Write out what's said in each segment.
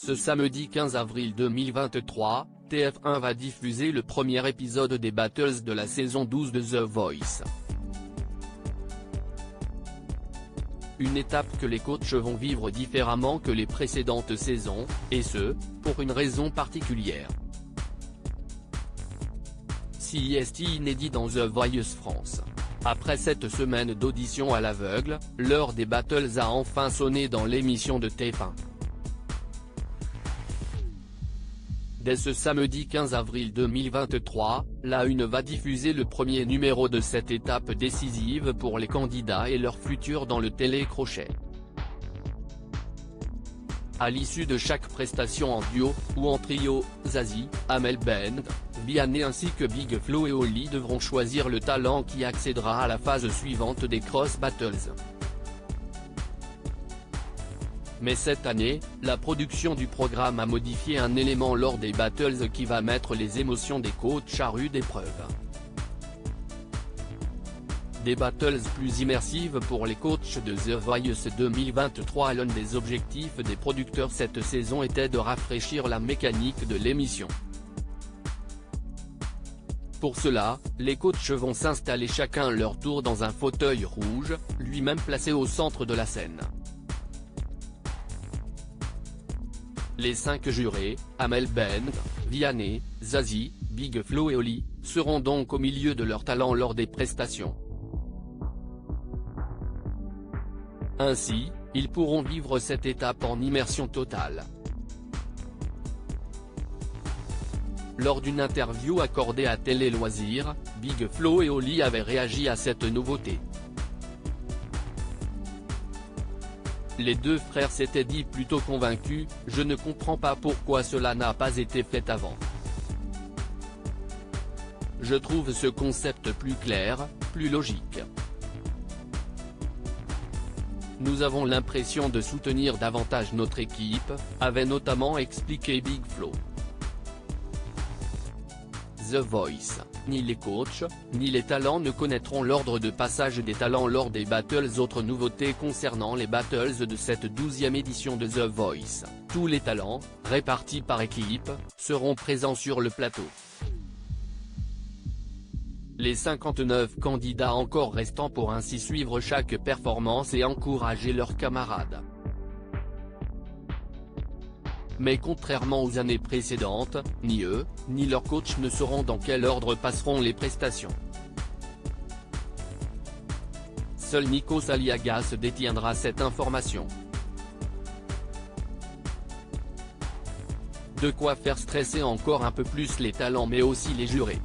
Ce samedi 15 avril 2023, TF1 va diffuser le premier épisode des Battles de la saison 12 de The Voice. Une étape que les coachs vont vivre différemment que les précédentes saisons, et ce, pour une raison particulière. C'est inédit dans The Voice France. Après 7 semaines d'audition à l'aveugle, l'heure des Battles a enfin sonné dans l'émission de TF1. Dès ce samedi 15 avril 2023, la Une va diffuser le premier numéro de cette étape décisive pour les candidats et leur futur dans le télécrochet. À l'issue de chaque prestation en duo, ou en trio, Zazie, Amel Bent, Vianney ainsi que Big Flo et Oli devront choisir le talent qui accédera à la phase suivante des Cross Battles. Mais cette année, la production du programme a modifié un élément lors des Battles qui va mettre les émotions des coachs à rude épreuve. Des Battles plus immersives pour les coachs de The Voice 2023. L'un des objectifs des producteurs cette saison était de rafraîchir la mécanique de l'émission. Pour cela, les coachs vont s'installer chacun leur tour dans un fauteuil rouge, lui-même placé au centre de la scène. Les 5 jurés, Amel Bent, Vianney, Zazie, Big Flo et Oli, seront donc au milieu de leur talent lors des prestations. Ainsi, ils pourront vivre cette étape en immersion totale. Lors d'une interview accordée à Télé Loisirs, Big Flo et Oli avaient réagi à cette nouveauté. Les deux frères s'étaient dit plutôt convaincus, « Je ne comprends pas pourquoi cela n'a pas été fait avant. Je trouve ce concept plus clair, plus logique. Nous avons l'impression de soutenir davantage notre équipe », avait notamment expliqué Big Flo. The Voice, ni les coachs, ni les talents ne connaîtront l'ordre de passage des talents lors des Battles. Autre nouveauté concernant les Battles de cette 12e édition de The Voice, tous les talents, répartis par équipe, seront présents sur le plateau. Les 59 candidats encore restants pourront ainsi suivre chaque performance et encourager leurs camarades. Mais contrairement aux années précédentes, ni eux, ni leurs coachs ne sauront dans quel ordre passeront les prestations. Seul Nikos Aliagas détiendra cette information. De quoi faire stresser encore un peu plus les talents mais aussi les jurés.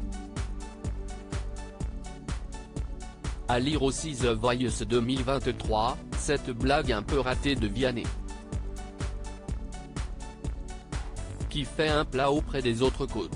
À lire aussi The Voice 2023, cette blague un peu ratée de Vianney, qui fait un plat auprès des autres coachs.